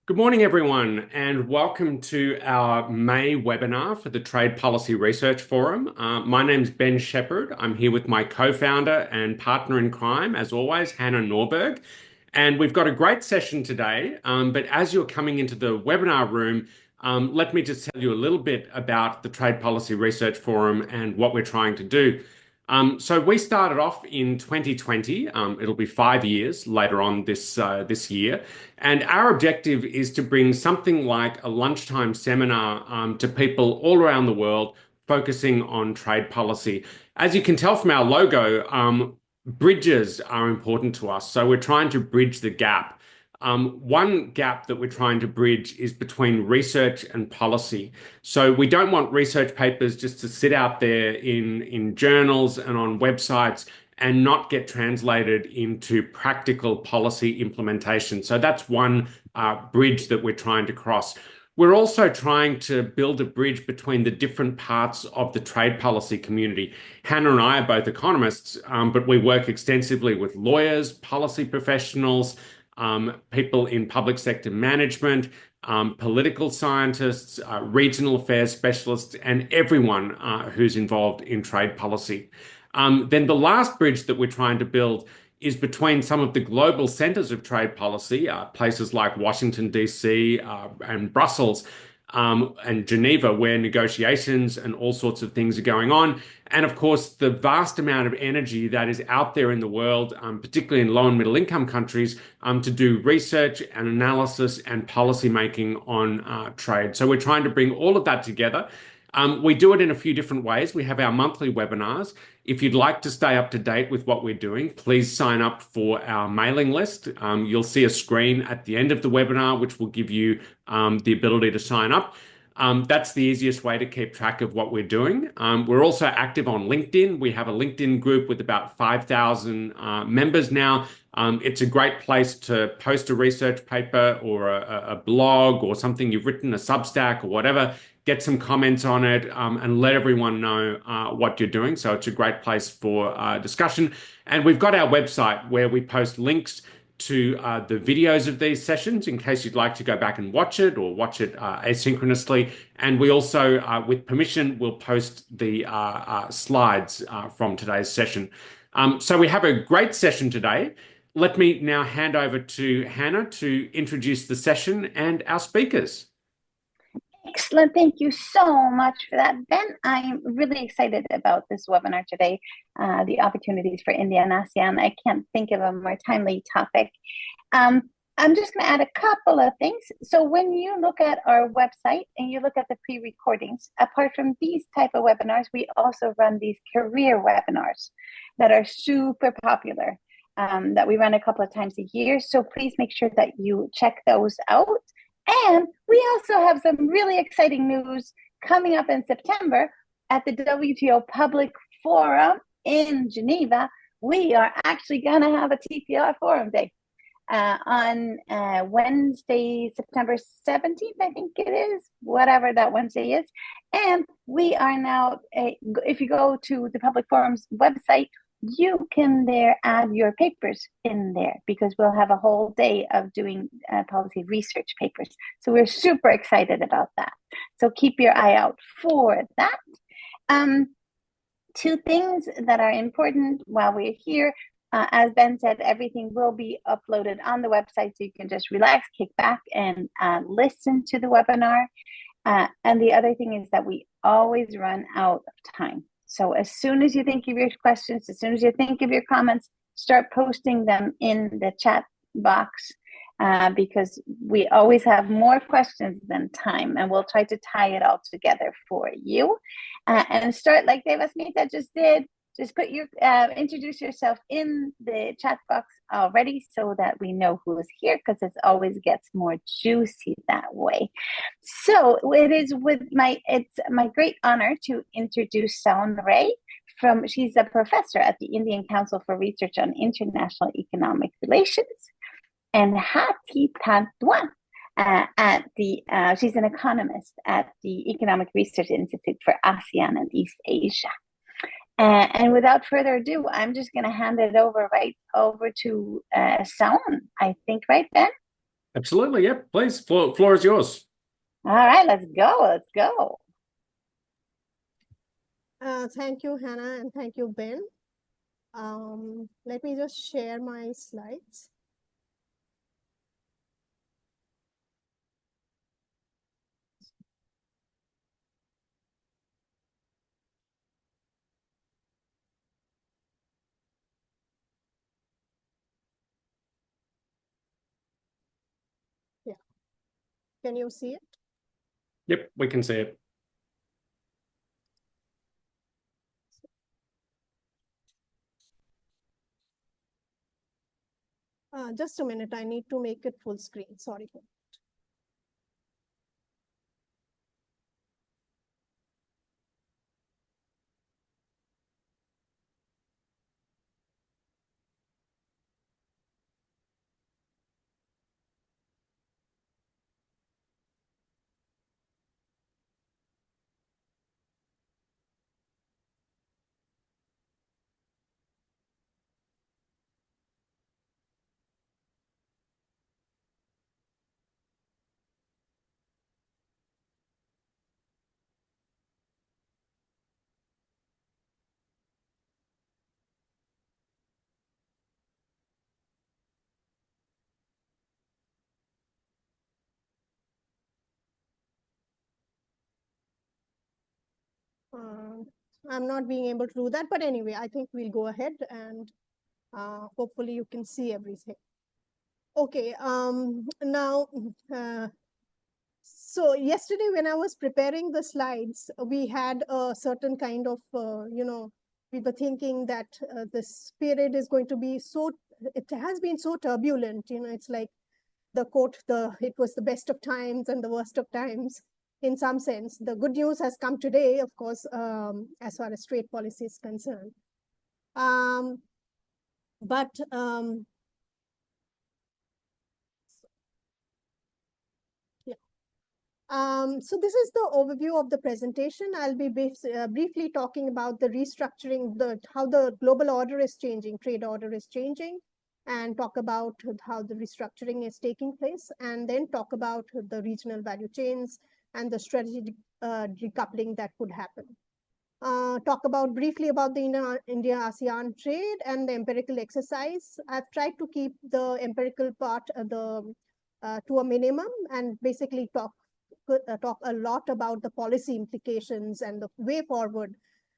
Good morning, everyone, and welcome to our May webinar for the Trade Policy Research Forum. My name's Ben Shepherd. I'm here with my co-founder and partner in crime, as always, Hannah Norberg. And we've got a great session today, but as you're coming into the webinar room, let me just tell you a little bit about the Trade Policy Research Forum and what we're trying to do. So we started off in 2020. It'll be 5 years later on this year, and our objective is to bring something like a lunchtime seminar to people all around the world, focusing on trade policy. As you can tell from our logo, bridges are important to us. So we're trying to bridge the gap. One gap that we're trying to bridge is between research and policy. So we don't want research papers just to sit out there in journals and on websites and not get translated into practical policy implementation. So that's one bridge that we're trying to cross. We're also trying to build a bridge between the different parts of the trade policy community. Hannah and I are both economists, but we work extensively with lawyers, policy professionals, people in public sector management, political scientists, regional affairs specialists, and everyone who's involved in trade policy. Then the last bridge that we're trying to build is between some of the global centers of trade policy, places like Washington, D.C., and Brussels, and Geneva, where negotiations and all sorts of things are going on. And of course, the vast amount of energy that is out there in the world, particularly in low and middle income countries, to do research and analysis and policy making on trade. So we're trying to bring all of that together. We do it in a few different ways. We have our monthly webinars. If you'd like to stay up to date with what we're doing, please sign up for our mailing list. You'll see a screen at the end of the webinar, which will give you the ability to sign up. That's the easiest way to keep track of what we're doing. We're also active on LinkedIn. We have a LinkedIn group with about 5,000 members now. It's a great place to post a research paper or a blog or something you've written, a Substack or whatever. Get some comments on it, and let everyone know what you're doing. So it's a great place for discussion. And we've got our website where we post links to the videos of these sessions in case you'd like to go back and watch it or watch it asynchronously. And we also, with permission, will post the slides from today's session. So we have a great session today. Let me now hand over to Hannah to introduce the session and our speakers. Excellent. Thank you so much for that, Ben. I'm really excited about this webinar today, the opportunities for India and ASEAN. I can't think of a more timely topic. I'm just going to add a couple of things. So when you look at our website and you look at the pre-recordings, apart from these type of webinars, we also run these career webinars that are super popular, that we run a couple of times a year. So please make sure that you check those out. And we also have some really exciting news coming up in September at the WTO Public Forum in Geneva. We are actually going to have a TPRF Forum Day on Wednesday, September 17th, I think it is, whatever that Wednesday is. And we are now, if you go to the Public Forum's website, you can there add your papers in there because we'll have a whole day of doing policy research papers. So we're super excited about that. So keep your eye out for that. Two things that are important while we're here. As Ben said, everything will be uploaded on the website, so you can just relax, kick back, and listen to the webinar. And the other thing is that we always run out of time. So as soon as you think of your questions, as soon as you think of your comments, start posting them in the chat box because we always have more questions than time, and we'll try to tie it all together for you. And start like Devasmita just did. Just put your introduce yourself in the chat box already so that we know who is here, because it always gets more juicy that way. So it's my great honor to introduce Saon Ray. She's a professor at the Indian Council for Research on International Economic Relations, and Thi Thanh Ha Doan she's an economist at the Economic Research Institute for ASEAN and East Asia. And without further ado, I'm just going to hand it right over to Saon, I think, right, Ben? Absolutely. Yep. Please. Floor is yours. All right, let's go. Let's go. Thank you, Hannah, and thank you, Ben. Let me just share my slides. Yeah. Can you see it? Yep, we can see it. Just a minute, I need to make it full screen. Sorry. I'm not being able to do that, but anyway, I think we'll go ahead and hopefully you can see everything. Okay, now, so yesterday when I was preparing the slides, we had a certain kind of, we were thinking that this period is going to be so, it has been so turbulent, it's like the quote, it was the best of times and the worst of times in some sense. The good news has come today, of course, as far as trade policy is concerned. But yeah. So this is the overview of the presentation. I'll be briefly talking about the restructuring, how the global order is changing, trade order is changing, and talk about how the restructuring is taking place, and then talk about the regional value chains and the strategic decoupling that could happen. Talk briefly about the India-ASEAN trade and the empirical exercise. I've tried to keep the empirical part to a minimum and basically talk a lot about the policy implications and the way forward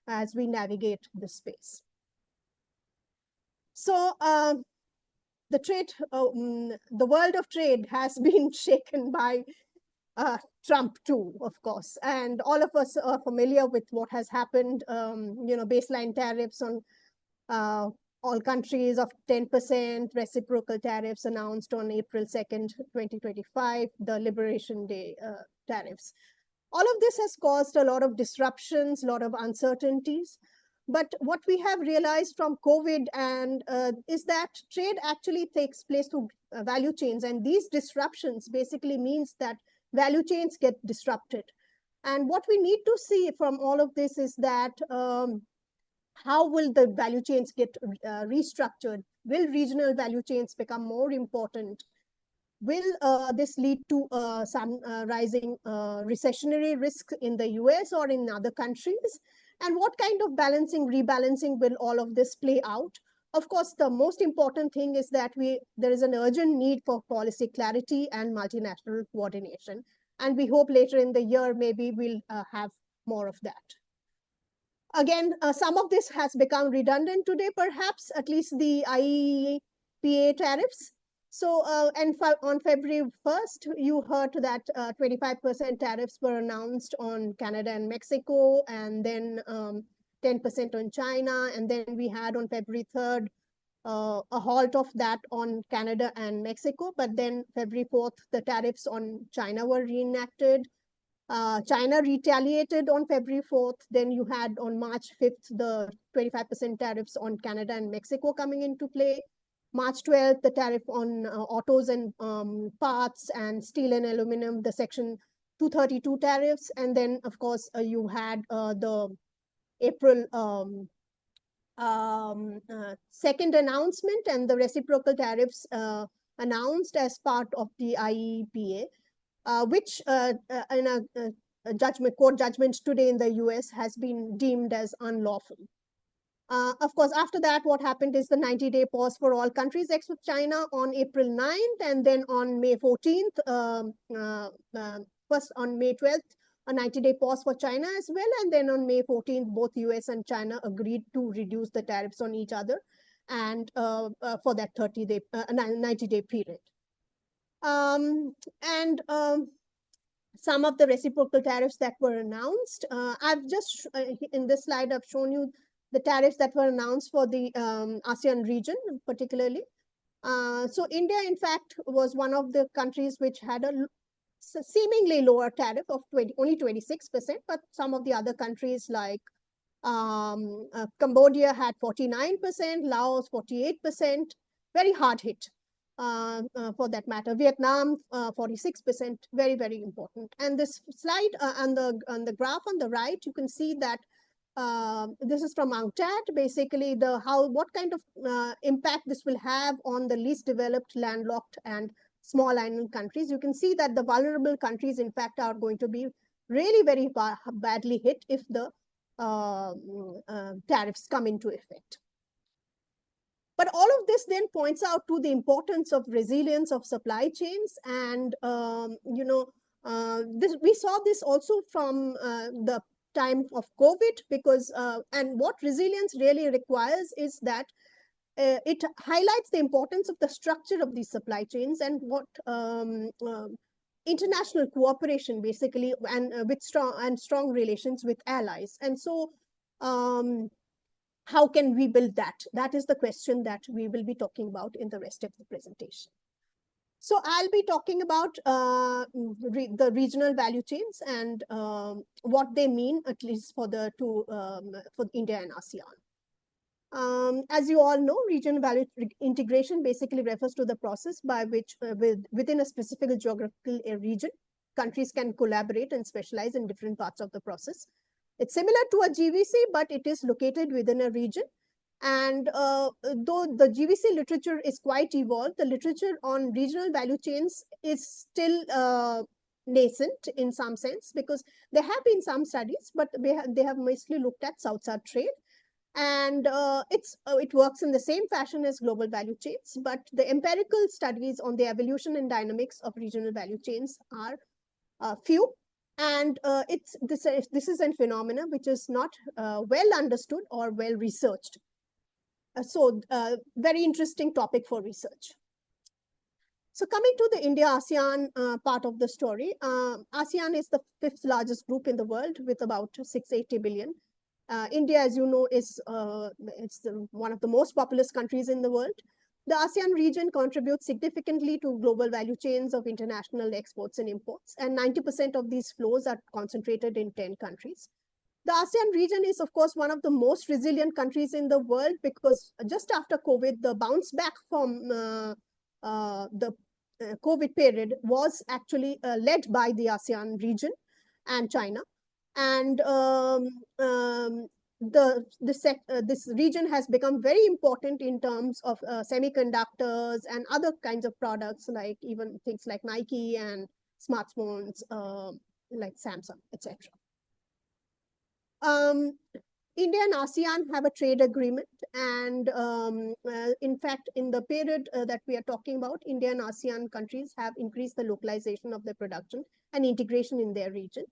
as we navigate this space. So the world of trade has been shaken by Trump too, of course, and all of us are familiar with what has happened. Baseline tariffs on all countries of 10%, reciprocal tariffs announced on April 2nd, 2025, the Liberation Day tariffs. All of this has caused a lot of disruptions, a lot of uncertainties. But what we have realized from COVID is that trade actually takes place through value chains, and these disruptions basically means that value chains get disrupted. And what we need to see from all of this is that how will the value chains get restructured? Will regional value chains become more important? Will this lead to some rising recessionary risk in the US or in other countries? And what kind of rebalancing will all of this play out? Of course, the most important thing is that there is an urgent need for policy clarity and multinational coordination. And we hope later in the year, maybe we'll have more of that. Again, some of this has become redundant today, perhaps, at least the IEPA tariffs. So, on February 1st, you heard that 25% tariffs were announced on Canada and Mexico, and then 10% on China. And then we had on February 3rd, a halt of that on Canada and Mexico. But then February 4th, the tariffs on China were reenacted. China retaliated on February 4th. Then you had on March 5th, the 25% tariffs on Canada and Mexico coming into play. March 12th, the tariff on autos and parts and steel and aluminum, the Section 232 tariffs. And then, of course, you had the April 2nd announcement and the reciprocal tariffs announced as part of the IEPA, which in a court judgment today in the US has been deemed as unlawful. Of course, after that, what happened is the 90-day pause for all countries except China on April 9th, and then on May 14th, first on May 12th, a 90-day pause for China as well, and then on May 14th, both US and China agreed to reduce the tariffs on each other, and for that 90-day period. Some of the reciprocal tariffs that were announced, I've just, in this slide, I've shown you the tariffs that were announced for the ASEAN region particularly. So India, in fact, was one of the countries which had a seemingly lower tariff of only 26%, but some of the other countries like Cambodia had 49%, Laos 48%, very hard hit for that matter. Vietnam 46%, very, very important. And this slide on the graph on the right, you can see that this is from UNCTAD, basically what kind of impact this will have on the least developed, landlocked, and small island countries. You can see that the vulnerable countries, in fact, are going to be really very badly hit if the tariffs come into effect. But all of this then points out to the importance of resilience of supply chains, and we saw this also from the time of COVID, because and what resilience really requires is that it highlights the importance of the structure of these supply chains and what international cooperation basically, and with strong relations with allies. And so how can we build that? That is the question that we will be talking about in the rest of the presentation. So I'll be talking about the regional value chains and what they mean, at least for the for India and ASEAN. As you all know, regional value integration basically refers to the process by which within a specific geographical region, countries can collaborate and specialize in different parts of the process. It's similar to a GVC, but it is located within a region. And though the GVC literature is quite evolved, the literature on regional value chains is still nascent in some sense, because there have been some studies, but they have mostly looked at South-South trade. And it works in the same fashion as global value chains, but the empirical studies on the evolution and dynamics of regional value chains are few. And this is a phenomena which is not well understood or well researched. So very interesting topic for research. So coming to the India-ASEAN part of the story, ASEAN is the 5th largest group in the world with about 680 billion. India, as you know, is one of the most populous countries in the world. The ASEAN region contributes significantly to global value chains of international exports and imports, and 90% of these flows are concentrated in 10 countries. The ASEAN region is, of course, one of the most resilient countries in the world, because just after COVID, the bounce back from the COVID period was actually led by the ASEAN region and China. And this region has become very important in terms of semiconductors and other kinds of products, like even things like Nike and smartphones like Samsung, etc. India and ASEAN have a trade agreement, and in fact, in the period that we are talking about, India and ASEAN countries have increased the localization of their production and integration in their region.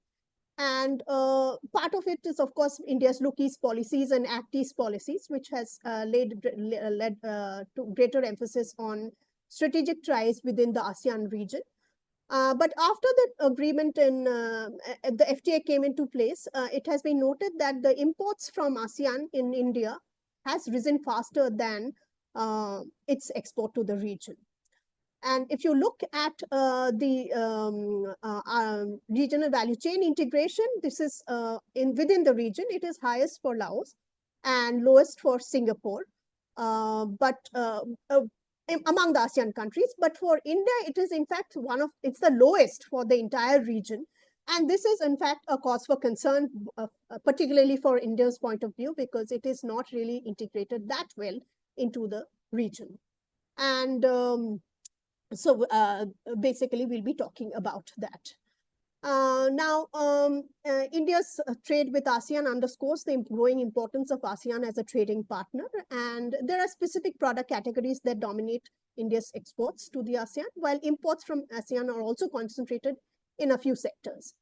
And part of it is, of course, India's Look East policies and Act East policies, which has led to greater emphasis on strategic ties within the ASEAN region. But after the agreement in the FTA came into place, it has been noted that the imports from ASEAN in India has risen faster than its export to the region. And if you look at the regional value chain integration, this is within the region, it is highest for Laos and lowest for Singapore, but among the ASEAN countries. But for India, it is in fact it's the lowest for the entire region. And this is in fact a cause for concern, particularly for India's point of view, because it is not really integrated that well into the region. And So basically, we'll be talking about that. India's trade with ASEAN underscores the growing importance of ASEAN as a trading partner. And there are specific product categories that dominate India's exports to the ASEAN, while imports from ASEAN are also concentrated in a few sectors.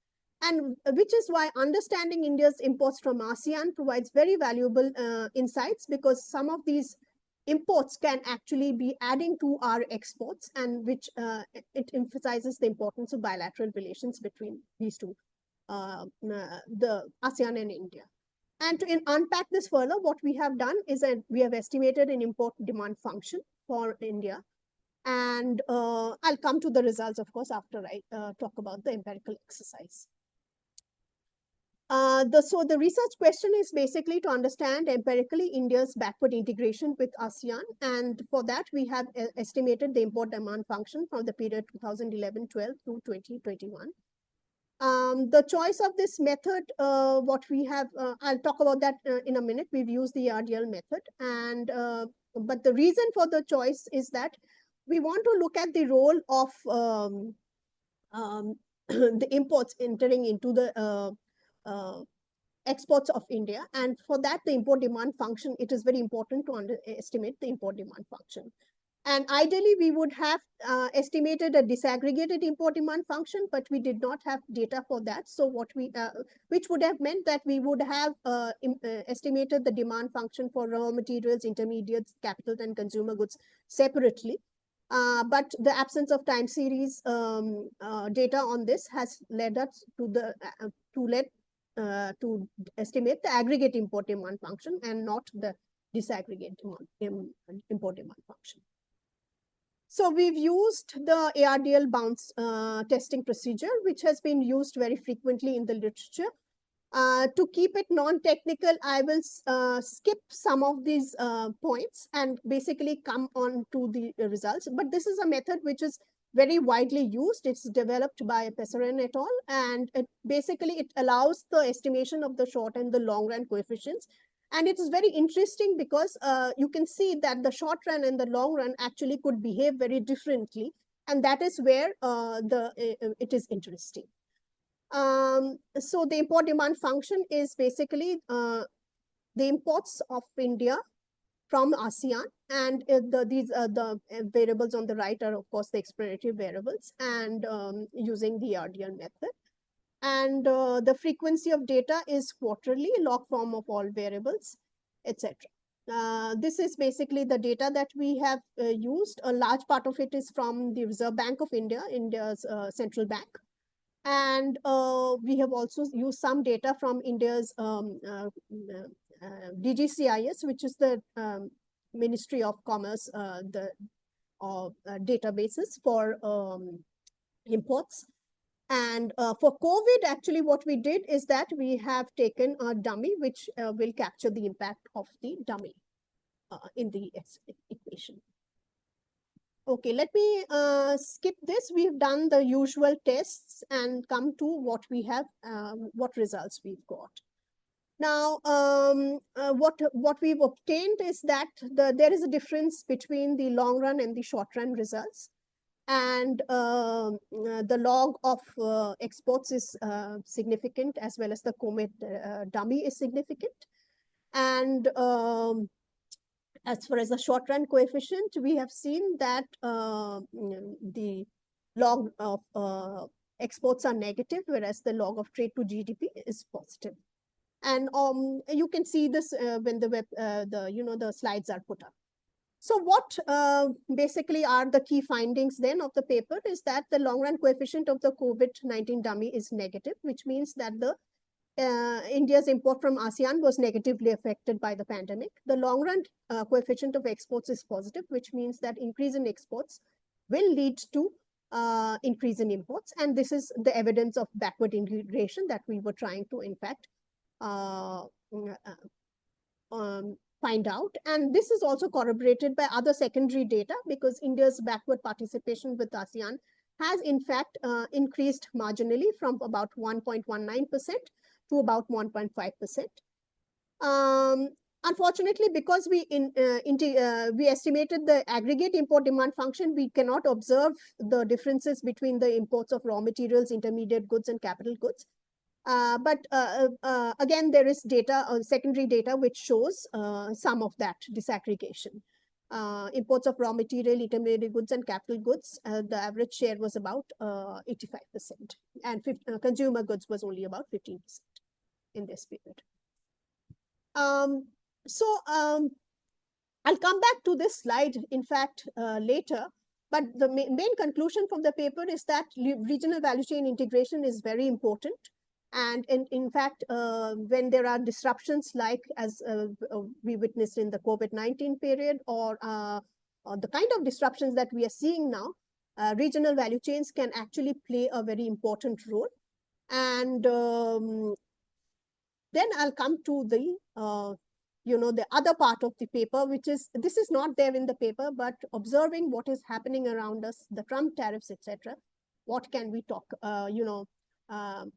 And which is why understanding India's imports from ASEAN provides very valuable insights, because some of these imports can actually be adding to our exports, and which it emphasizes the importance of bilateral relations between these two, the ASEAN and India. And to unpack this further, what we have done is that we have estimated an import demand function for India. And I'll come to the results, of course, after I talk about the empirical exercise. So the research question is basically to understand empirically India's backward integration with ASEAN. And for that, we have estimated the import demand function from the period 2011-12 to 2021. The choice of this method, what we have, I'll talk about that in a minute. We've used the RDL method. And but the reason for the choice is that we want to look at the role of the imports entering into the exports of India. And for that, the import demand function, it is very important to estimate the import demand function. And ideally, we would have estimated a disaggregated import demand function, but we did not have data for that. So what we, which would have meant that we would have estimated the demand function for raw materials, intermediates, capital, and consumer goods separately. But the absence of time series data on this has led us to the to estimate the aggregate import demand function and not the disaggregate import demand function. So we've used the ARDL bounce testing procedure, which has been used very frequently in the literature. To keep it non-technical, I will skip some of these points and basically come on to the results. But this is a method which is very widely used. It's developed by Pesaran et al. And basically it allows the estimation of the short and the long run coefficients. And it is very interesting because you can see that the short run and the long run actually could behave very differently. And that is where it is interesting. So the import demand function is basically the imports of India from ASEAN, and these the variables on the right are of course the explanatory variables, and using the RDL method. And the frequency of data is quarterly, log form of all variables, etc. This is basically the data that we have used. A large part of it is from the Reserve Bank of India, India's central bank. And we have also used some data from India's DGCIS, which is the Ministry of Commerce, the databases for imports. And for COVID, actually, what we did is that we have taken a dummy, which will capture the impact of the dummy in the equation. Okay, let me skip this. We've done the usual tests and come to what we have, what results we've got. Now, what we've obtained is that there is a difference between the long run and the short run results. And the log of exports is significant, as well as the COVID dummy is significant. And as far as the short run coefficient, we have seen that the log of exports are negative, whereas the log of trade to GDP is positive. And you can see this when the the slides are put up. So what basically are the key findings then of the paper is that the long run coefficient of the COVID-19 dummy is negative, which means that the India's import from ASEAN was negatively affected by the pandemic. The long run coefficient of exports is positive, which means that increase in exports will lead to increase in imports. And this is the evidence of backward integration that we were trying to, in fact, find out. And this is also corroborated by other secondary data, because India's backward participation with ASEAN has in fact increased marginally from about 1.19% to about 1.5%. unfortunately, because we estimated the aggregate import demand function, we cannot observe the differences between the imports of raw materials, intermediate goods, and capital goods. But again, there is data, secondary data, which shows some of that disaggregation. Imports of raw material, intermediate goods, and capital goods, the average share was about 85%, and consumer goods was only about 15% in this period. I'll come back to this slide, in fact, later. But the main conclusion from the paper is that regional value chain integration is very important. And in fact, when there are disruptions like as we witnessed in the COVID-19 period, or the kind of disruptions that we are seeing now, regional value chains can actually play a very important role. And then I'll come to the the other part of the paper, which is, this is not there in the paper, but observing what is happening around us, the Trump tariffs, etc. What can we talk,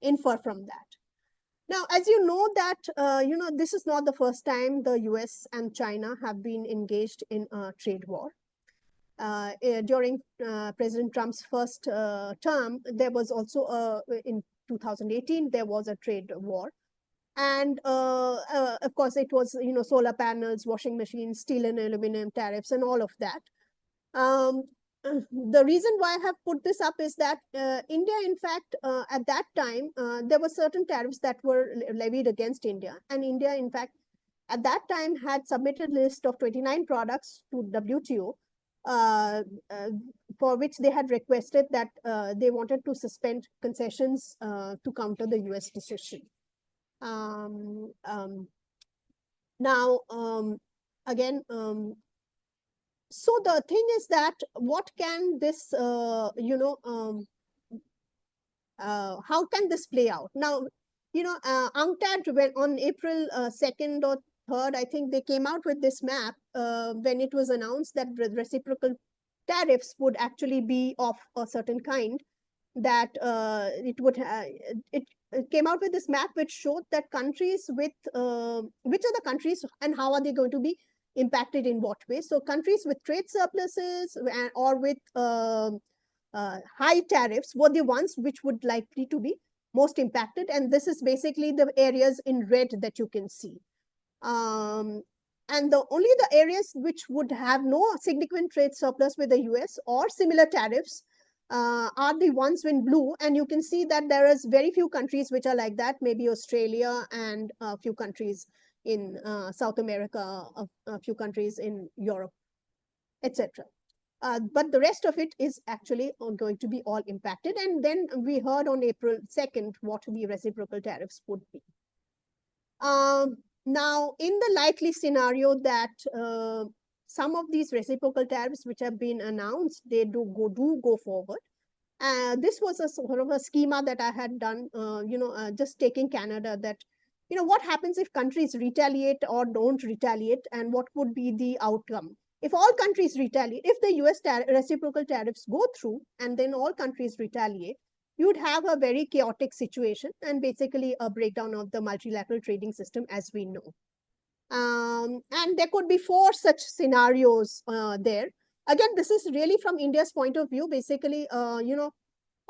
infer from that? Now, as you know that, this is not the first time the US and China have been engaged in a trade war. During President Trump's first term, there was also, in 2018, there was a trade war. And of course, it was, solar panels, washing machines, steel and aluminum tariffs, and all of that. The reason why I have put this up is that India, in fact, at that time, there were certain tariffs that were levied against India. And India, in fact, at that time had submitted a list of 29 products to WTO, for which they had requested that they wanted to suspend concessions to counter the US decision. Now, again, so the thing is that what can this, how can this play out? Now, UNCTAD, when on April 2nd or 3rd, I think they came out with this map when it was announced that reciprocal tariffs would actually be of a certain kind, that it came out with this map which showed that countries with, which are the countries and how are they going to be impacted in what way. So countries with trade surpluses or with high tariffs were the ones which would likely to be most impacted. And this is basically the areas in red that you can see. And only the areas which would have no significant trade surplus with the US or similar tariffs are the ones in blue. And you can see that there is very few countries which are like that, maybe Australia and a few countries in South America, a few countries in Europe, etc. But the rest of it is actually going to be all impacted. And then we heard on April 2nd what the reciprocal tariffs would be. Now, in the likely scenario that some of these reciprocal tariffs which have been announced, they do go forward. This was a sort of a schema that I had done, just taking Canada, that, what happens if countries retaliate or don't retaliate, and what would be the outcome? If all countries retaliate, if the US reciprocal tariffs go through and then all countries retaliate, you would have a very chaotic situation and basically a breakdown of the multilateral trading system as we know. And there could be 4 such scenarios there. Again, this is really from India's point of view. Basically,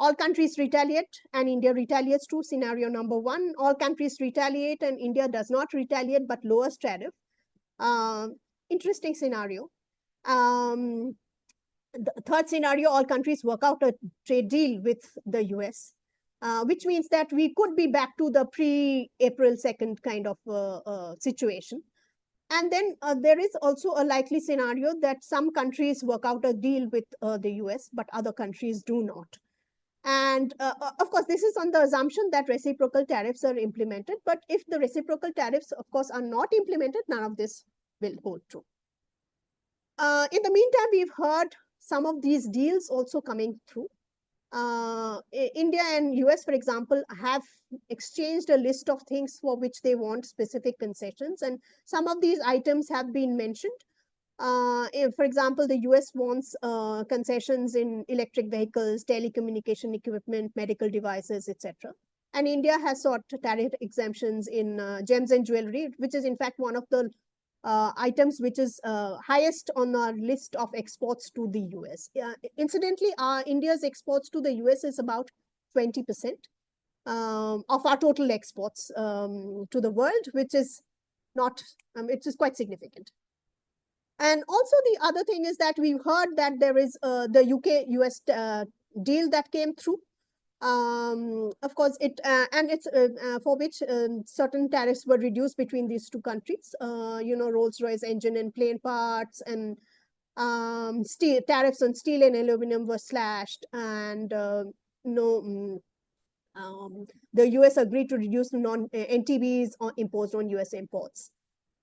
all countries retaliate and India retaliates too. Scenario number 1, all countries retaliate and India does not retaliate but lowers tariff. Interesting scenario. The third scenario, all countries work out a trade deal with the US, which means that we could be back to the pre-April 2nd kind of situation. And then there is also a likely scenario that some countries work out a deal with the US, but other countries do not. And of course, this is on the assumption that reciprocal tariffs are implemented. But if the reciprocal tariffs, of course, are not implemented, none of this will hold true. In the meantime, we've heard some of these deals also coming through. India and US, for example, have exchanged a list of things for which they want specific concessions. And some of these items have been mentioned. For example, the US wants concessions in electric vehicles, telecommunication equipment, medical devices, etc. And India has sought tariff exemptions in gems and jewelry, which is in fact one of the items which is highest on our list of exports to the US. Incidentally, India's exports to the US is about 20% of our total exports to the world, which is not, it is quite significant. And also the other thing is that we've heard that there is the UK-US deal that came through. Of course, and it's for which certain tariffs were reduced between these two countries. Rolls-Royce engine and plane parts, and tariffs on steel and aluminum were slashed, and the US agreed to reduce NTBs imposed on US imports.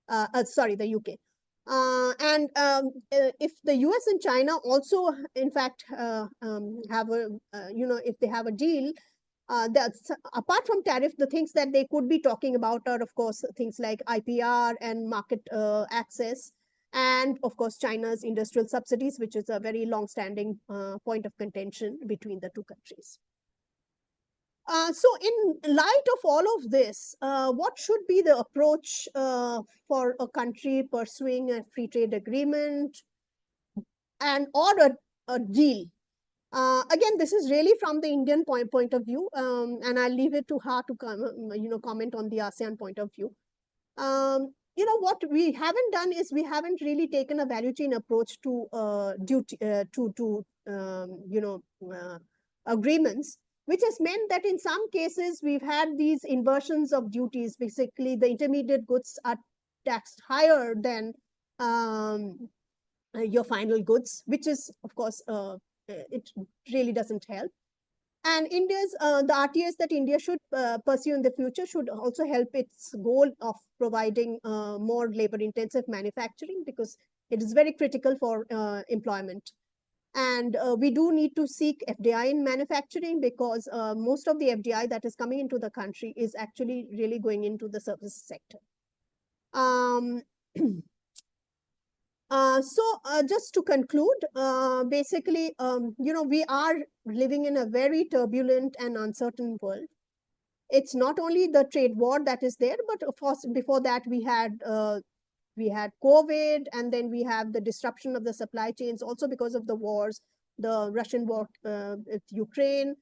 The UK. If the US and China also, in fact, have if they have a deal, that's apart from tariff, the things that they could be talking about are, of course, things like IPR and market access, and of course, China's industrial subsidies, which is a very long-standing point of contention between the two countries. So in light of all of this, what should be the approach for a country pursuing a free trade agreement or a deal? Again, this is really from the Indian point of view, and I'll leave it to her to comment on the ASEAN point of view. What we haven't done is we haven't really taken a value chain approach to agreements, which has meant that in some cases we've had these inversions of duties. Basically, the intermediate goods are taxed higher than your final goods, which is, of course, it really doesn't help. And the RTAs that India should pursue in the future should also help its goal of providing more labor-intensive manufacturing, because it is very critical for employment. And we do need to seek FDI in manufacturing, because most of the FDI that is coming into the country is actually really going into the services sector. Just to conclude, basically, we are living in a very turbulent and uncertain world. It's not only the trade war that is there, but of course, before that, we had COVID, and then we have the disruption of the supply chains, also because of the wars, the Russian war with Ukraine.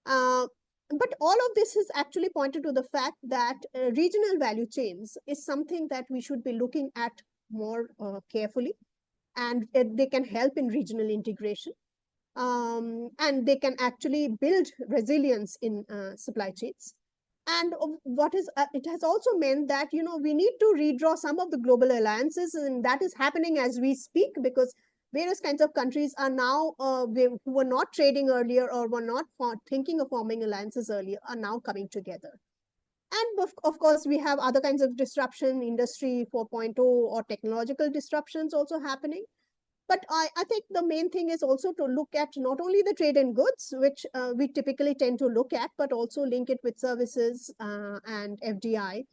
But all of this has actually pointed to the fact that regional value chains is something that we should be looking at more carefully, and they can help in regional integration, and they can actually build resilience in supply chains. And it has also meant that, we need to redraw some of the global alliances, and that is happening as we speak, because various kinds of countries are now, who were not trading earlier or were not thinking of forming alliances earlier, are now coming together. And of course, we have other kinds of disruption, Industry 4.0 or technological disruptions also happening. But I think the main thing is also to look at not only the trade in goods, which we typically tend to look at, but also link it with services and FDI,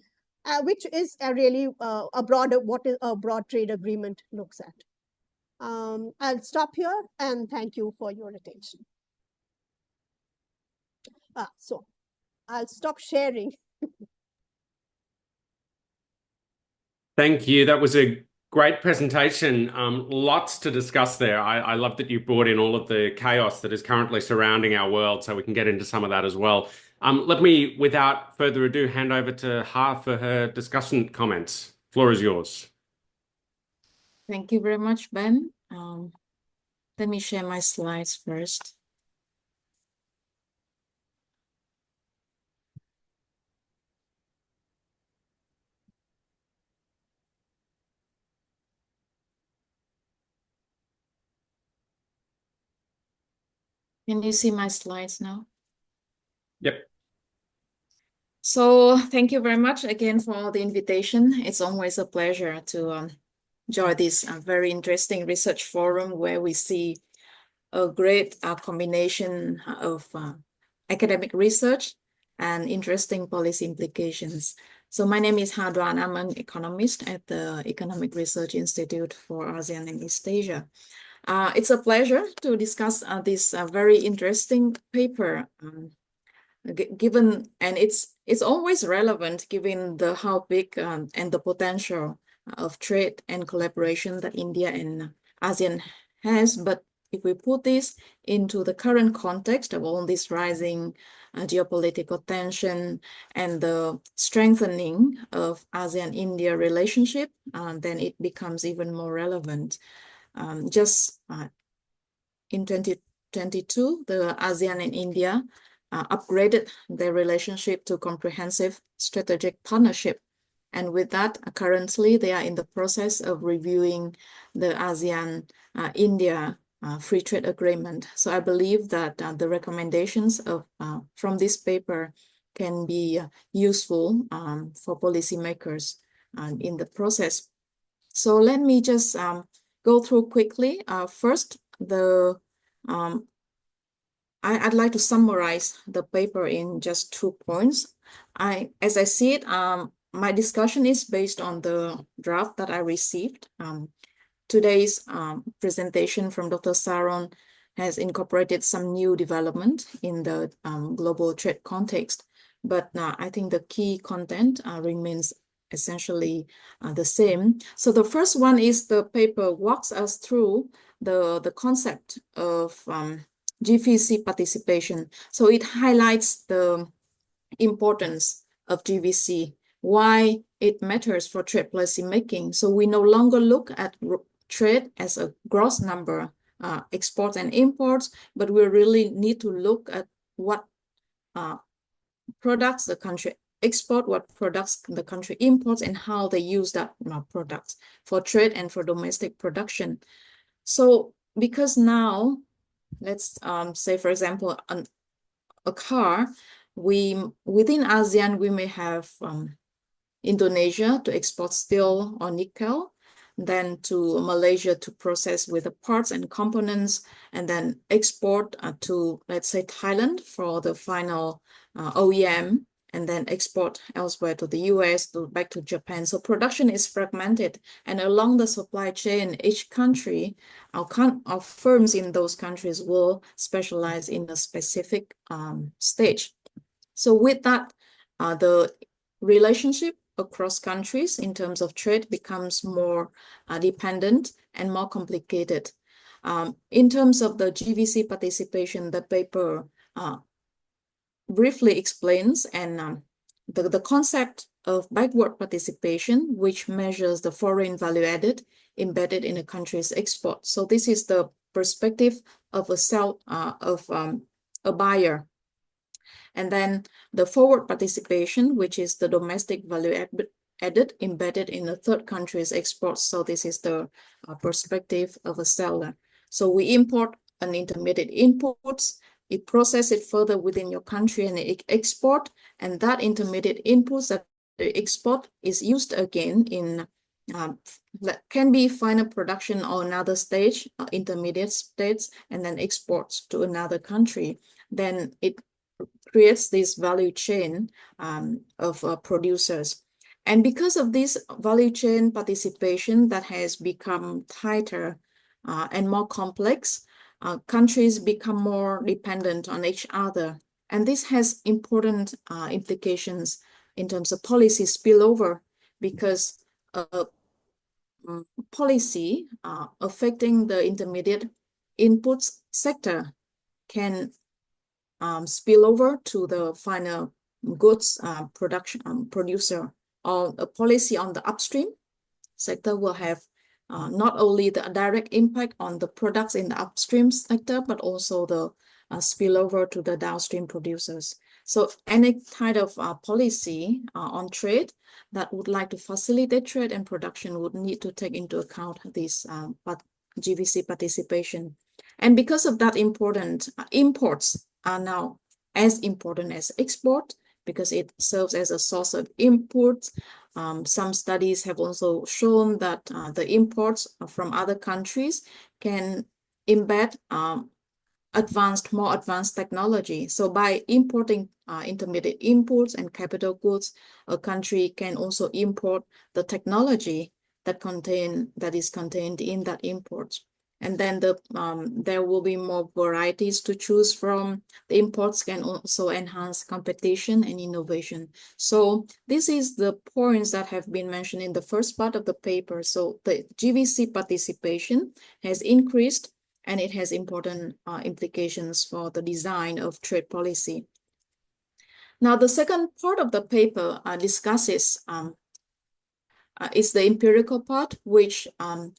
which is really what is a broad trade agreement looks at. I'll stop here, and thank you for your attention. So I'll stop sharing. Thank you. That was a great presentation. Lots to discuss there. I love that you brought in all of the chaos that is currently surrounding our world, so we can get into some of that as well. Let me, without further ado, hand over to Ha for her discussion comments. Floor is yours. Thank you very much, Ben. Let me share my slides first. Can you see my slides now? Yep. So thank you very much again for the invitation. It's always a pleasure to join this very interesting research forum, where we see a great combination of academic research and interesting policy implications. So my name is Ha Doan. I'm an economist at the Economic Research Institute for ASEAN and East Asia. It's a pleasure to discuss this very interesting paper, given, and it's always relevant given how big and the potential of trade and collaboration that India and ASEAN has. But if we put this into the current context of all this rising geopolitical tension and the strengthening of ASEAN-India relationship, then it becomes even more relevant. Just in 2022, the ASEAN and India upgraded their relationship to comprehensive strategic partnership. And with that, currently, they are in the process of reviewing the ASEAN-India free trade agreement. So I believe that the recommendations from this paper can be useful for policymakers in the process. So let me just go through quickly. First, I'd like to summarize the paper in just 2 points. As I see it, my discussion is based on the draft that I received. Today's presentation from Dr. Saon has incorporated some new development in the global trade context, but I think the key content remains essentially the same. So the first one is the paper walks us through the concept of GVC participation. So it highlights the importance of GVC, why it matters for trade policy making. So we no longer look at trade as a gross number, exports and imports, but we really need to look at what products the country export, what products the country imports, and how they use that products for trade and for domestic production. So because now, let's say, for example, a car, within ASEAN, we may have Indonesia to export steel or nickel, then to Malaysia to process with the parts and components, and then export to, let's say, Thailand for the final OEM, and then export elsewhere to the US, back to Japan. So production is fragmented, and along the supply chain, each country, our firms in those countries will specialize in a specific stage. So with that, the relationship across countries in terms of trade becomes more dependent and more complicated. In terms of the GVC participation, the paper briefly explains and the concept of backward participation, which measures the foreign value added embedded in a country's export. So this is the perspective of a buyer. And then the forward participation, which is the domestic value added embedded in a third country's exports. So this is the perspective of a seller. So we import an intermediate inputs, it process it further within your country and it export, and that intermediate inputs that the export is used again in that can be final production or another stage, intermediate states, and then exports to another country. Then it creates this value chain of producers. And because of this value chain participation that has become tighter and more complex, countries become more dependent on each other. And this has important implications in terms of policy spillover, because policy affecting the intermediate inputs sector can spill over to the final goods producer, or a policy on the upstream sector will have not only the direct impact on the products in the upstream sector, but also the spillover to the downstream producers. So any kind of policy on trade that would like to facilitate trade and production would need to take into account this GVC participation. And because of that, imports are now as important as export, because it serves as a source of input. Some studies have also shown that the imports from other countries can embed more advanced technology. So by importing intermediate inputs and capital goods, a country can also import the technology that is contained in that import. And then there will be more varieties to choose from. The imports can also enhance competition and innovation. So this is the points that have been mentioned in the first part of the paper. So the GVC participation has increased, and it has important implications for the design of trade policy. Now, the second part of the paper discusses is the empirical part,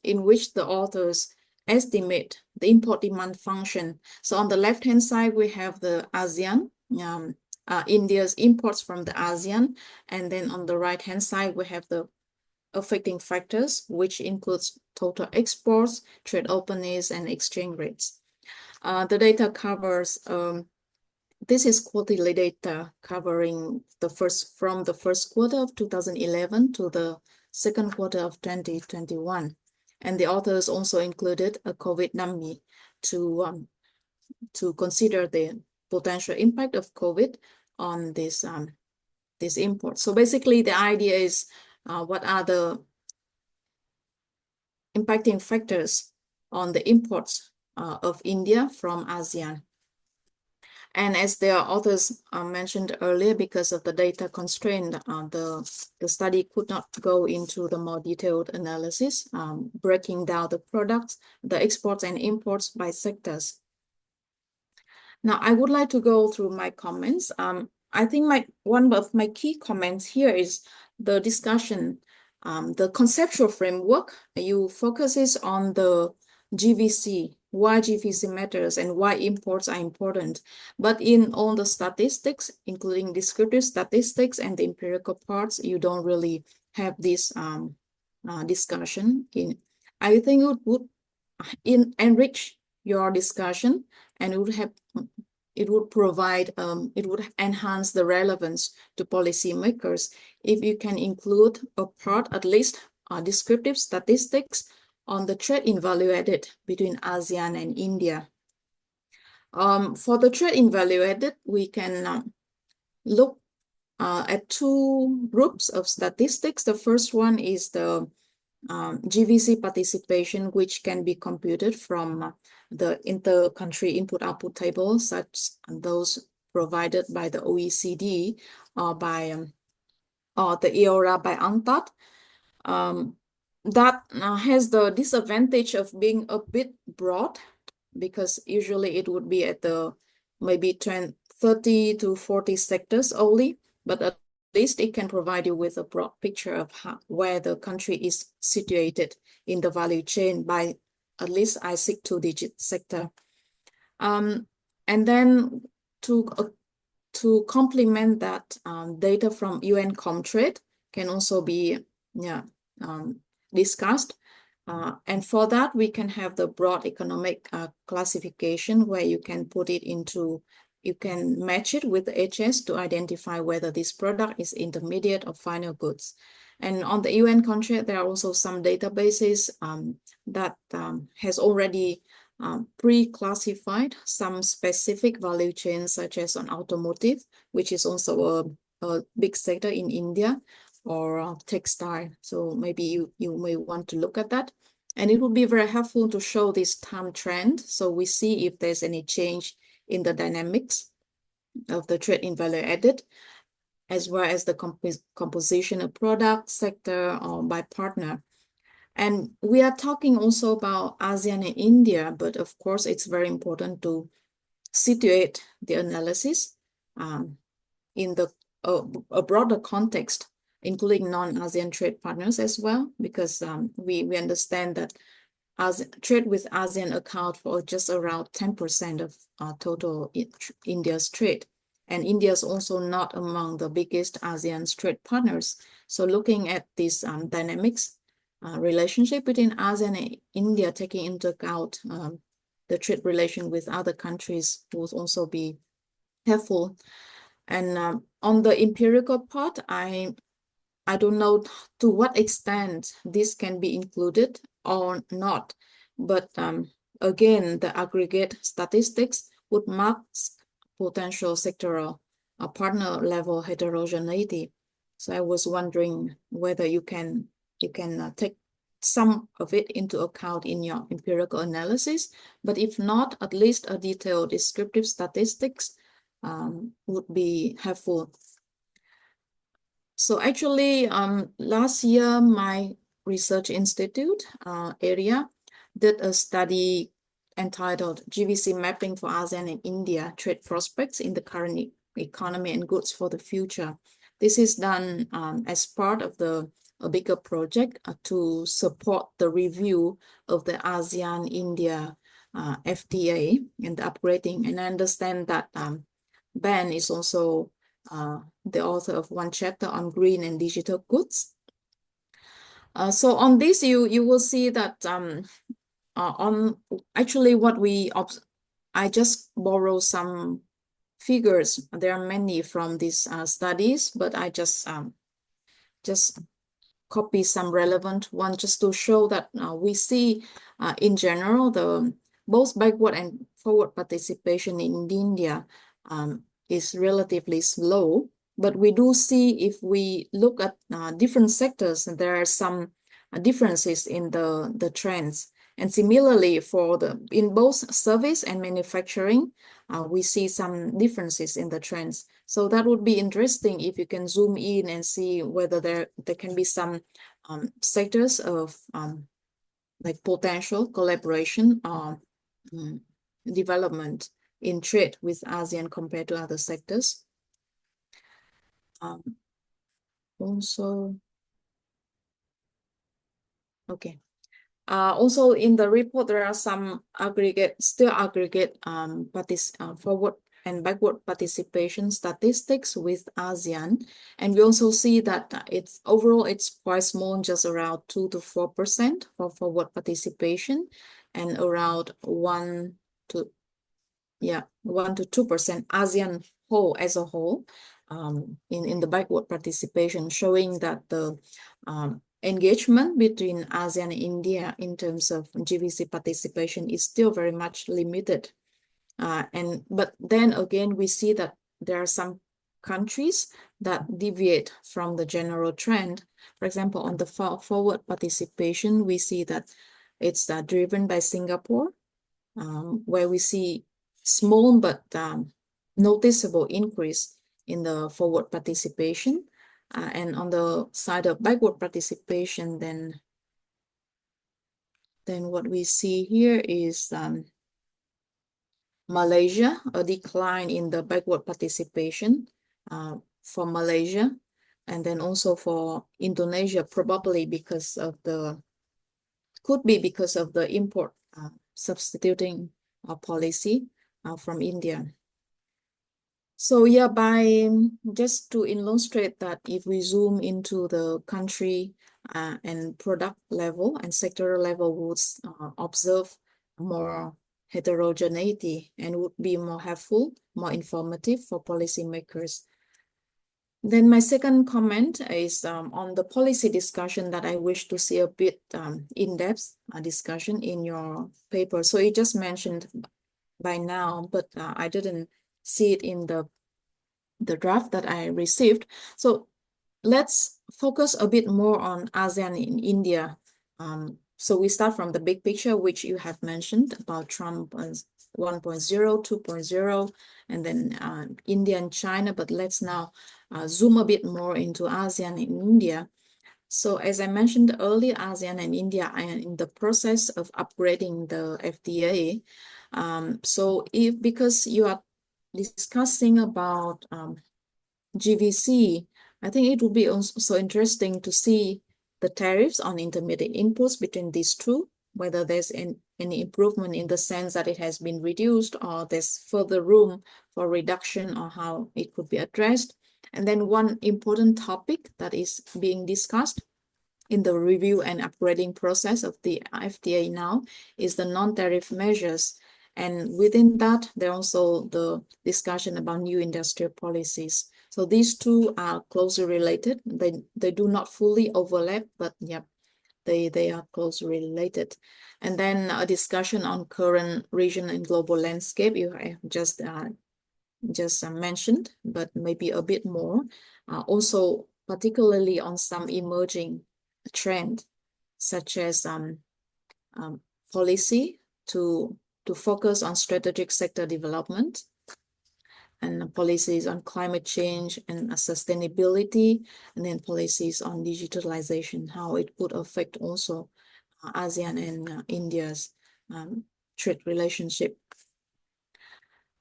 in which the authors estimate the import demand function. So on the left-hand side, we have the ASEAN, India's imports from the ASEAN. And then on the right-hand side, we have the affecting factors, which includes total exports, trade openness, and exchange rates. The data covers, this is quarterly data covering from the first quarter of 2011 to the second quarter of 2021. And the authors also included a COVID nummy to consider the potential impact of COVID on this import. So basically the idea is what are the impacting factors on the imports of India from ASEAN. And as the authors mentioned earlier, because of the data constraint, the study could not go into the more detailed analysis, breaking down the products, the exports and imports by sectors. Now, I would like to go through my comments. I think one of my key comments here is the discussion, the conceptual framework. You focuses on the GVC, why GVC matters and why imports are important. But in all the statistics, including descriptive statistics and the empirical parts, you don't really have this discussion. I think it would enrich your discussion, and it would enhance the relevance to policymakers if you can include a part, at least descriptive statistics on the trade in value added between ASEAN and India. For the trade in value added, we can look at two groups of statistics. The first one is the GVC participation, which can be computed from the inter-country input-output table, such those provided by the OECD or by the ERIA by UNCTAD. That has the disadvantage of being a bit broad, because usually it would be at the maybe 30 to 40 sectors only, but at least it can provide you with a broad picture of where the country is situated in the value chain by at least ICRIER two-digit sector. And then to complement that, data from UN Comtrade can also be discussed. And for that, we can have the broad economic classification where you can put it into, you can match it with the HS to identify whether this product is intermediate or final goods. And on the UN Comtrade, there are also some databases that has already pre-classified some specific value chains, such as on automotive, which is also a big sector in India, or textile. So maybe you may want to look at that. And it would be very helpful to show this time trend, so we see if there's any change in the dynamics of the trade in value added, as well as the composition of product, sector, or by partner. And we are talking also about ASEAN and India, but of course it's very important to situate the analysis in a broader context, including non-ASEAN trade partners as well, because we understand that trade with ASEAN account for just around 10% of total India's trade. And India is also not among the biggest ASEAN trade partners. So looking at these dynamics, relationship between ASEAN and India, taking into account the trade relation with other countries, will also be helpful. And on the empirical part, I don't know to what extent this can be included or not, but again, the aggregate statistics would mask potential sectoral partner level heterogeneity. So I was wondering whether you can some of it into account in your empirical analysis. But if not, at least a detailed descriptive statistics would be helpful. So actually, last year, my research institute, ERIA, did a study entitled GVC Mapping for ASEAN and India Trade Prospects in the Current Economy and Goods for the Future. This is done as part of a bigger project to support the review of the ASEAN-India FTA and the upgrading. And I understand that Ben is also the author of one chapter on green and digital goods. So on this, you will see that on actually what I just borrow some figures. There are many from these studies, but I just copy some relevant ones just to show that we see in general both backward and forward participation in India is relatively slow, but we do see if we look at different sectors, there are some differences in the trends. And similarly, in both service and manufacturing, we see some differences in the trends. So that would be interesting if you can zoom in and see whether there can be some sectors of like potential collaboration or development in trade with ASEAN compared to other sectors. Also, okay. Also in the report, there are some aggregate forward and backward participation statistics with ASEAN. And we also see that overall it's quite small, just around 2 to 4% for forward participation and around 1 to 2% ASEAN as a whole in the backward participation, showing that the engagement between ASEAN and India in terms of GVC participation is still very much limited. But then again, we see that there are some countries that deviate from the general trend. For example, on the forward participation, we see that it's driven by Singapore, where we see small but noticeable increase in the forward participation. And on the side of backward participation, then what we see here is Malaysia, a decline in the backward participation for Malaysia, and then also for Indonesia, probably could be because of the import substituting policy from India. So yeah, just to illustrate that, if we zoom into the country and product level and sectoral level, we would observe more heterogeneity and would be more helpful, more informative for policymakers. Then my second comment is on the policy discussion that I wish to see a bit in-depth discussion in your paper. So you just mentioned by now, but I didn't see it in the draft that I received. So let's focus a bit more on ASEAN in India. So we start from the big picture, which you have mentioned about Trump 1.0, 2.0, and then India and China. But let's now zoom a bit more into ASEAN and India. So as I mentioned earlier, ASEAN and India are in the process of upgrading the FTA. So because you are discussing about GVC, I think it would be also interesting to see the tariffs on intermediate inputs between these two, whether there's any improvement in the sense that it has been reduced or there's further room for reduction or how it could be addressed. And then one important topic that is being discussed in the review and upgrading process of the FTA now is the non-tariff measures. And within that, there's also the discussion about new industrial policies. So these two are closely related. They do not fully overlap, but yeah, they are closely related. And then a discussion on current region and global landscape you have just mentioned, but maybe a bit more. Also, particularly on some emerging trend. such as policy to focus on strategic sector development, and policies on climate change and sustainability, and then policies on digitalization, how it could affect also ASEAN and India's trade relationship.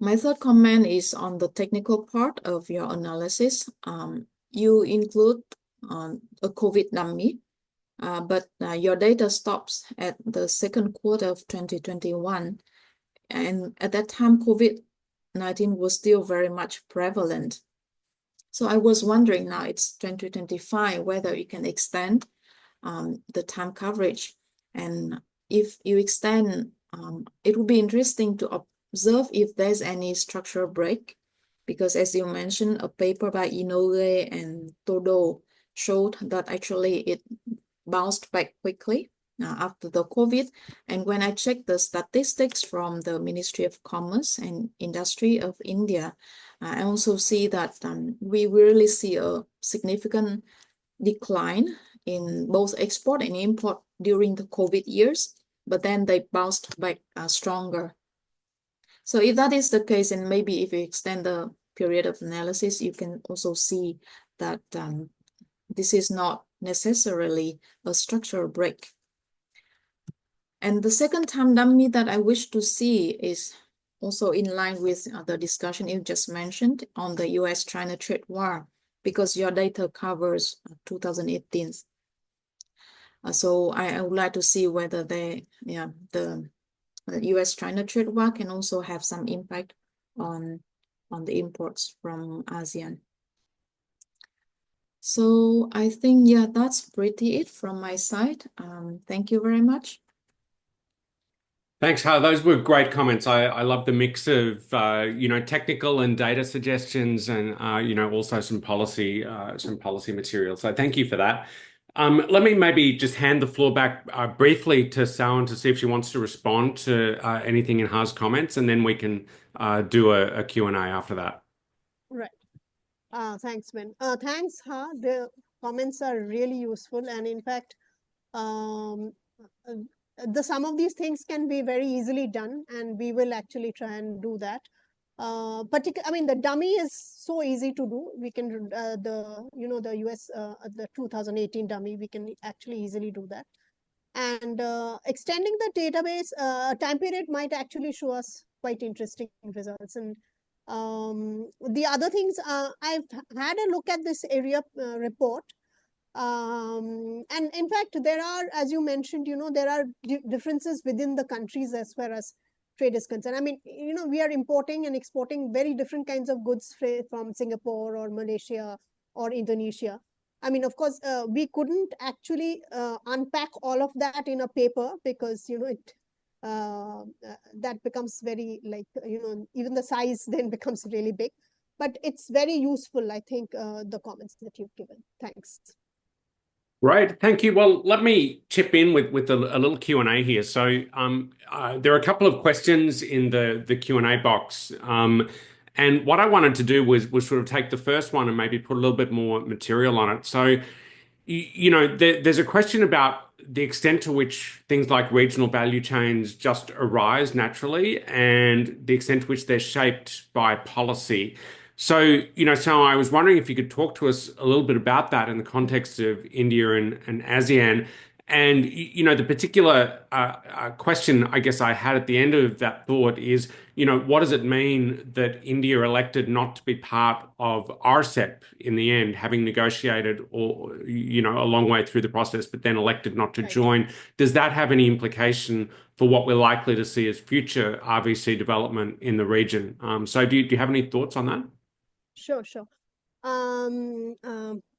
My third comment is on the technical part of your analysis. You include a COVID dummy, but your data stops at the second quarter of 2021. And at that time, COVID-19 was still very much prevalent. So I was wondering, now it's 2025, whether you can extend the time coverage. And if you extend, it would be interesting to observe if there's any structural break, because as you mentioned, a paper by Inoue and Todo showed that actually it bounced back quickly after the COVID. And when I checked the statistics from the Ministry of Commerce and Industry of India, I also see that we really see a significant decline in both export and import during the COVID years, but then they bounced back stronger. So if that is the case, and maybe if you extend the period of analysis, you can also see that this is not necessarily a structural break. And the second time dummy that I wish to see is also in line with the discussion you just mentioned on the US-China trade war, because your data covers 2018. So I would like to see whether the US-China trade war can also have some impact on the imports from ASEAN. So I think, yeah, that's pretty it from my side. Thank you very much. Thanks, Ha. Those were great comments. I love the mix of technical and data suggestions, and also some policy material. So thank you for that. Let me maybe just hand the floor back briefly to Saon to see if she wants to respond to anything in Ha's comments, and then we can do a Q&A after that. Right. Thanks, Ben. Thanks, Ha. The comments are really useful, and in fact, some of these things can be very easily done, and we will actually try and do that. The dummy is so easy to do. We can the US the 2018 dummy, we can actually easily do that. And extending the database time period might actually show us quite interesting results. And the other things, I've had a look at this ERIA report. And in fact, there are, as you mentioned, there are differences within the countries as far as trade is concerned. I mean, we are importing and exporting very different kinds of goods from Singapore or Malaysia or Indonesia. I mean, of course, we couldn't actually unpack all of that in a paper, because, that becomes very, like, even the size then becomes really big. But it's very useful, I think, the comments that you've given. Thanks. Right, thank you. Well, let me chip in with a little Q&A here. So there are a couple of questions in the Q&A box. And what I wanted to do was sort of take the first one and maybe put a little bit more material on it. So, there's a question about the extent to which things like regional value chains just arise naturally, and the extent to which they're shaped by policy. So, so I was wondering if you could talk to us a little bit about that in the context of India and ASEAN. And, the particular question I guess I had at the end of that thought is, what does it mean that India elected not to be part of RCEP in the end, having negotiated or, a long way through the process, but then elected not to join? Does that have any implication for what we're likely to see as future RVC development in the region? So do you have any thoughts on that? Sure.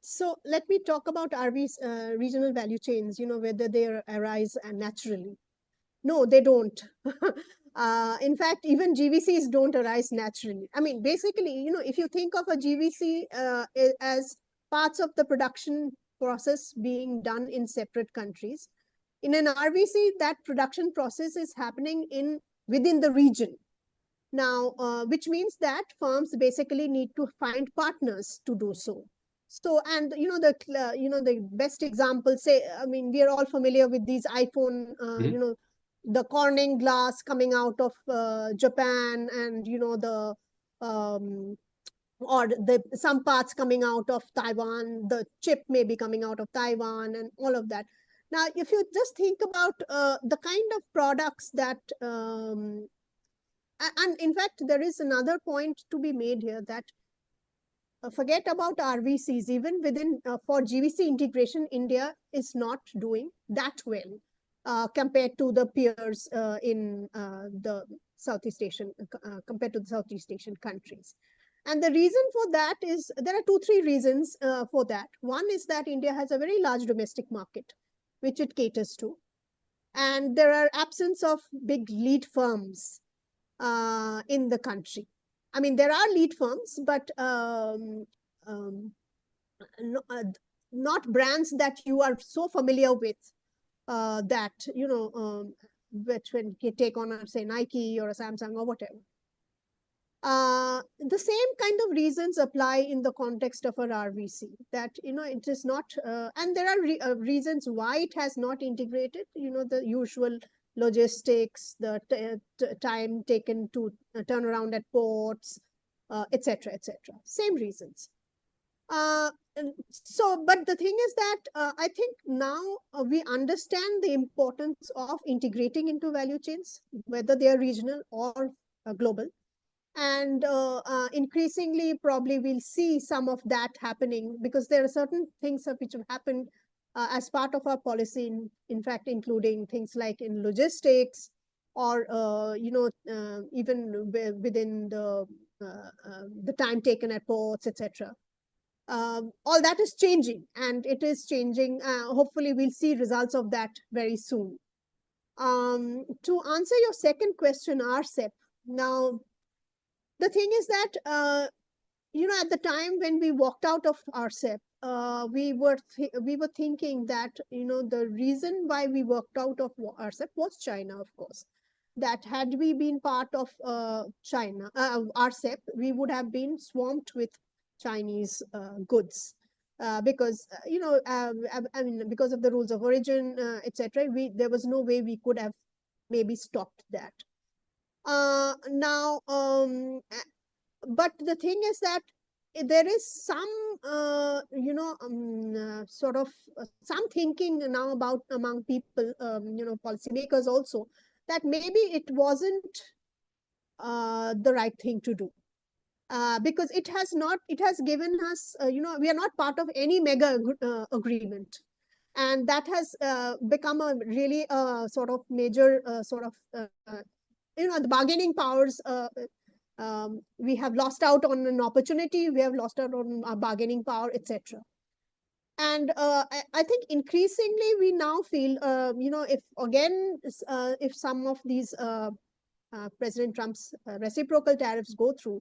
So let me talk about RV's regional value chains, whether they arise naturally. No, they don't. In fact, even GVCs don't arise naturally. I mean, basically, if you think of a GVC as parts of the production process being done in separate countries, in an RVC, that production process is happening within the region. Now, which means that firms basically need to find partners to do so. So, and the best example, say, I mean, we are all familiar with these iPhone, the Corning glass coming out of Japan, and or some parts coming out of Taiwan, the chip may be coming out of Taiwan, and all of that. Now, if you just think about the kind of products that, and in fact, there is another point to be made here, that forget about RVCs, even within for GVC integration, India is not doing that well compared to the peers in the Southeast Asian, compared to the Southeast Asian countries. And the reason for that is, there are 2-3 reasons for that. One is that India has a very large domestic market, which it caters to. And there are absence of big lead firms in the country. I mean, there are lead firms, but not brands that you are so familiar with that, which when you take on, say, Nike or a Samsung or whatever. The same kind of reasons apply in the context of our RVC, that, it is not, and there are reasons why it has not integrated, the usual logistics, the time taken to turn around at ports, etc., etc. Same reasons. But the thing is that I think now we understand the importance of integrating into value chains, whether they are regional or global. And increasingly, probably we'll see some of that happening, because there are certain things which have happened as part of our policy, in fact, including things like in logistics, or even within the time taken at ports, etc. All that is changing, and it is changing. Hopefully, we'll see results of that very soon. To answer your second question, RCEP. Now, the thing is that, at the time when we walked out of RCEP, we were thinking that, the reason why we walked out of RCEP was China, of course. That had we been part of RCEP, we would have been swamped with Chinese goods. Because, I mean, because of the rules of origin, etc., there was no way we could have maybe stopped that. Now, but the thing is that there is some, sort of some thinking now about among people, policymakers also, that maybe it wasn't the right thing to do. Because it has given us, we are not part of any mega agreement. And that has become a really sort of major sort of, the bargaining powers, we have lost out on an opportunity, we have lost out on our bargaining power, etc. And I think increasingly we now feel, if some of these President Trump's reciprocal tariffs go through,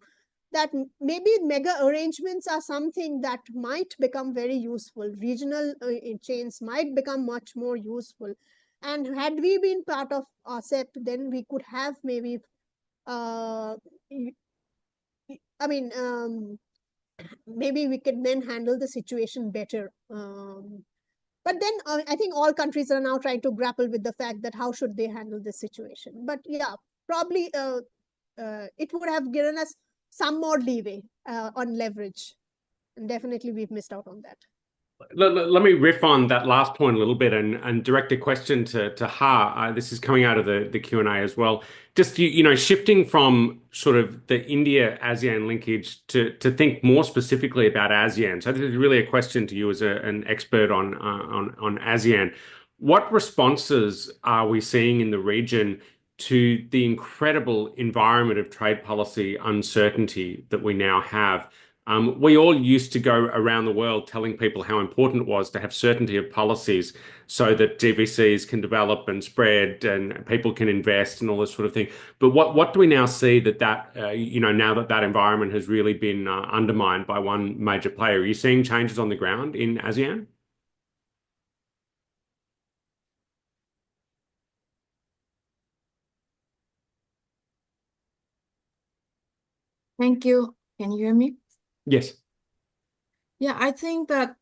that maybe mega arrangements are something that might become very useful. Regional chains might become much more useful. And had we been part of RCEP, then we could have maybe, maybe we could then handle the situation better. But then I think all countries are now trying to grapple with the fact that how should they handle this situation. But yeah, probably it would have given us some more leeway on leverage. And definitely we've missed out on that. Let me riff on that last point a little bit and direct a question to Ha. This is coming out of the Q&A as well. Just, shifting from sort of the India-ASEAN linkage to think more specifically about ASEAN. So this is really a question to you as an expert on ASEAN. What responses are we seeing in the region to the incredible environment of trade policy uncertainty that we now have? We all used to go around the world telling people how important it was to have certainty of policies so that GVCs can develop and spread and people can invest and all this sort of thing. But what do we now see that now that environment has really been undermined by one major player? Are you seeing changes on the ground in ASEAN? Thank you. Can you hear me? Yes. Yeah, I think that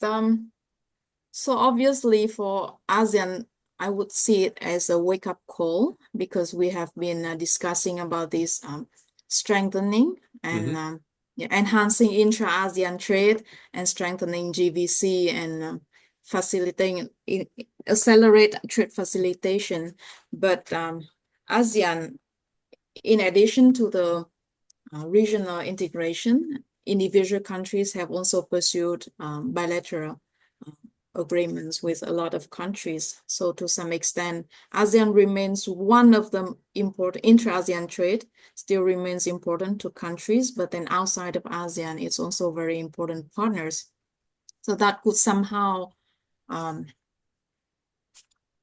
so obviously for ASEAN, I would see it as a wake-up call because we have been discussing about this strengthening and yeah, enhancing intra-ASEAN trade and strengthening GVC and facilitating accelerate trade facilitation. But ASEAN, in addition to the regional integration, individual countries have also pursued bilateral agreements with a lot of countries. So to some extent, ASEAN remains one of the important intra-ASEAN trade still remains important to countries, but then outside of ASEAN, it's also very important partners. So that could somehow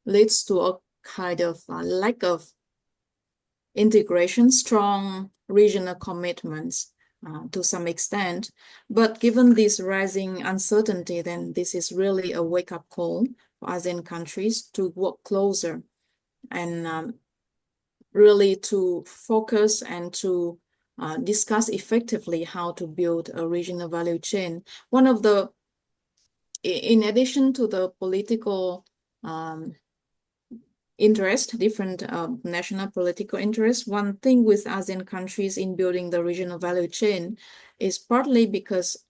leads to a kind of lack of integration, strong regional commitments to some extent. But given this rising uncertainty, then this is really a wake-up call for ASEAN countries to work closer and really to focus and to discuss effectively how to build a regional value chain. In addition to the political interest, different national political interests. One thing with ASEAN countries in building the regional value chain is partly because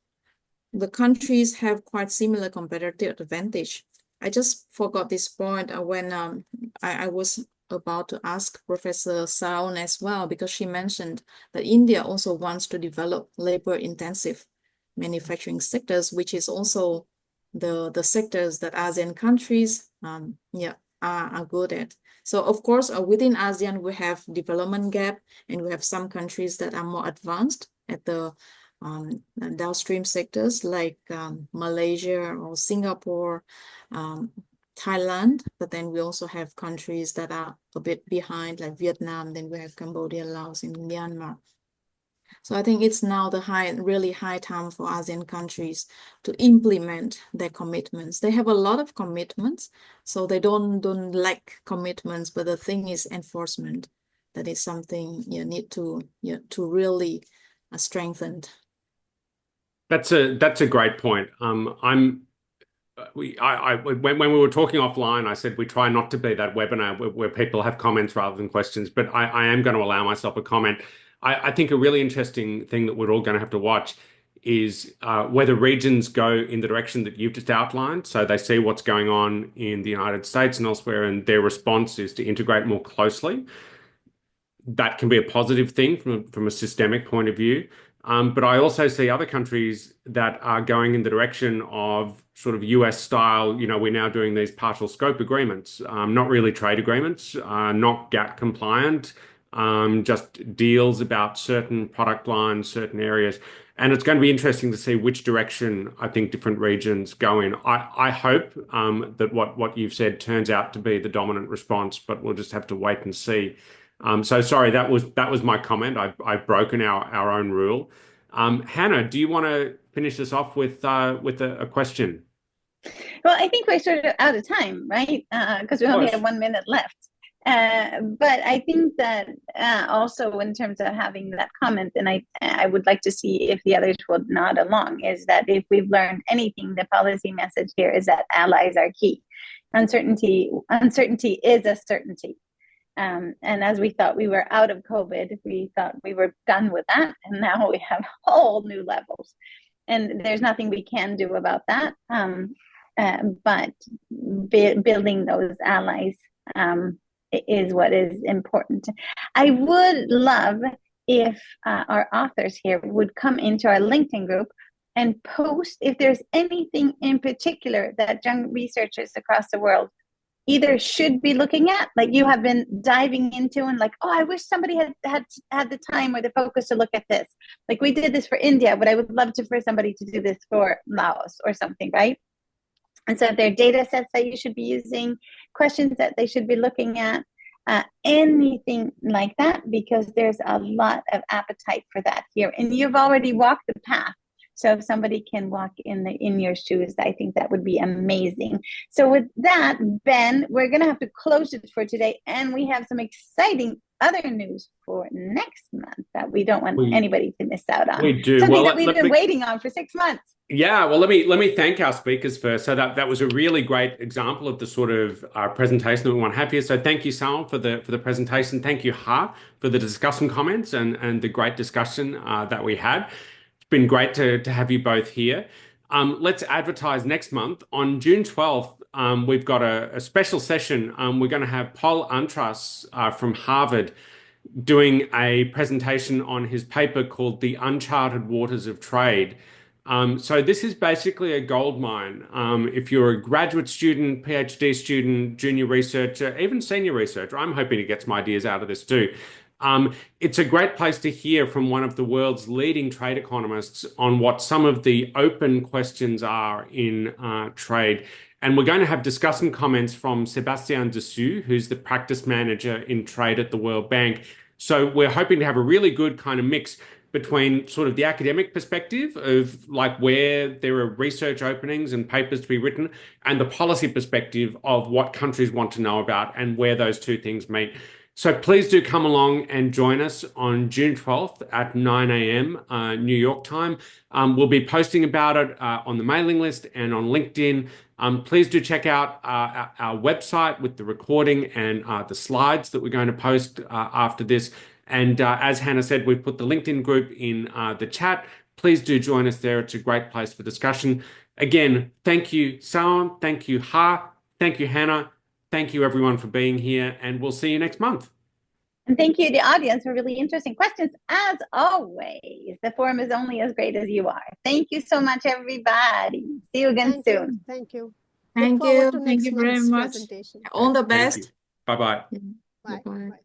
the countries have quite similar competitive advantage. I just forgot this point when I was about to ask Professor Saon as well, because she mentioned that India also wants to develop labor-intensive manufacturing sectors, which is also the sectors that ASEAN countries are good at. So of course, within ASEAN, we have development gap, and we have some countries that are more advanced at the downstream sectors like Malaysia or Singapore, Thailand, but then we also have countries that are a bit behind, like Vietnam, then we have Cambodia, Laos, and Myanmar. So I think it's now the really high time for ASEAN countries to implement their commitments. They have a lot of commitments, so they don't lack commitments, but the thing is enforcement. That is something you need to really strengthen. That's a great point. When we were talking offline, I said we try not to be that webinar where people have comments rather than questions, but I am going to allow myself a comment. I think a really interesting thing that we're all going to have to watch is whether regions go in the direction that you've just outlined. So they see what's going on in the United States and elsewhere, and their response is to integrate more closely. That can be a positive thing from a systemic point of view. But I also see other countries that are going in the direction of sort of US style, we're now doing these partial scope agreements, not really trade agreements, not GATT compliant, just deals about certain product lines, certain areas. And it's going to be interesting to see which direction I think different regions go in. I hope that what you've said turns out to be the dominant response, but we'll just have to wait and see. So sorry, that was my comment. I've broken our own rule. Hannah, do you want to finish us off with a question? Well, I think we're sort of out of time, right? Because we only have 1 minute left. But I think that also in terms of having that comment, and I would like to see if the others will nod along, is that if we've learned anything, the policy message here is that allies are key. Uncertainty is a certainty. And as we thought we were out of COVID, we thought we were done with that. And now we have whole new levels. And there's nothing we can do about that. But building those allies is what is important. I would love if our authors here would come into our LinkedIn group and post if there's anything in particular that young researchers across the world either should be looking at, like you have been diving into, and like, oh, I wish somebody had the time or the focus to look at this. Like we did this for India, but I would love for somebody to do this for Laos or something, right? And so if there are data sets that you should be using, questions that they should be looking at, anything like that, because there's a lot of appetite for that here. And you've already walked the path. So if somebody can walk in your shoes, I think that would be amazing. So with that, Ben, we're going to have to close it for today. And we have some exciting other news for next month that we don't want anybody to miss out on. We do. Something that we've been waiting on for 6 months. Yeah, well, let me thank our speakers first. So that was a really great example of the sort of presentation that we want to have here. So thank you, Saon, for the presentation. Thank you, Ha, for the discussion comments and the great discussion that we had. It's been great to have you both here. Let's advertise next month on June 12th. We've got a special session. We're going to have Paul Antras from Harvard doing a presentation on his paper called The Uncharted Waters of Trade. So this is basically a gold mine. If you're a graduate student, PhD student, junior researcher, even senior researcher, I'm hoping to get some ideas out of this too. It's a great place to hear from one of the world's leading trade economists on what some of the open questions are in trade. And we're going to have discussion comments from Sébastien Dessous, who's the practice manager in trade at the World Bank. So we're hoping to have a really good kind of mix between sort of the academic perspective of like where there are research openings and papers to be written, and the policy perspective of what countries want to know about and where those two things meet. So please do come along and join us on June 12th at 9 a.m. New York time. We'll be posting about it on the mailing list and on LinkedIn. Please do check out our website with the recording and the slides that we're going to post after this. And as Hannah said, we've put the LinkedIn group in the chat. Please do join us there. It's a great place for discussion. Again, thank you, Saon. Thank you, Ha. Thank you, Hannah. Thank you, everyone, for being here. And we'll see you next month. And thank you, the audience, for really interesting questions. As always, the forum is only as great as you are. Thank you so much, everybody. See you again soon. Thank you. Thank Look forward you. to Thank next you very month's much. presentation. All the Thank you. best. Bye-bye. Bye. Bye-bye. Bye.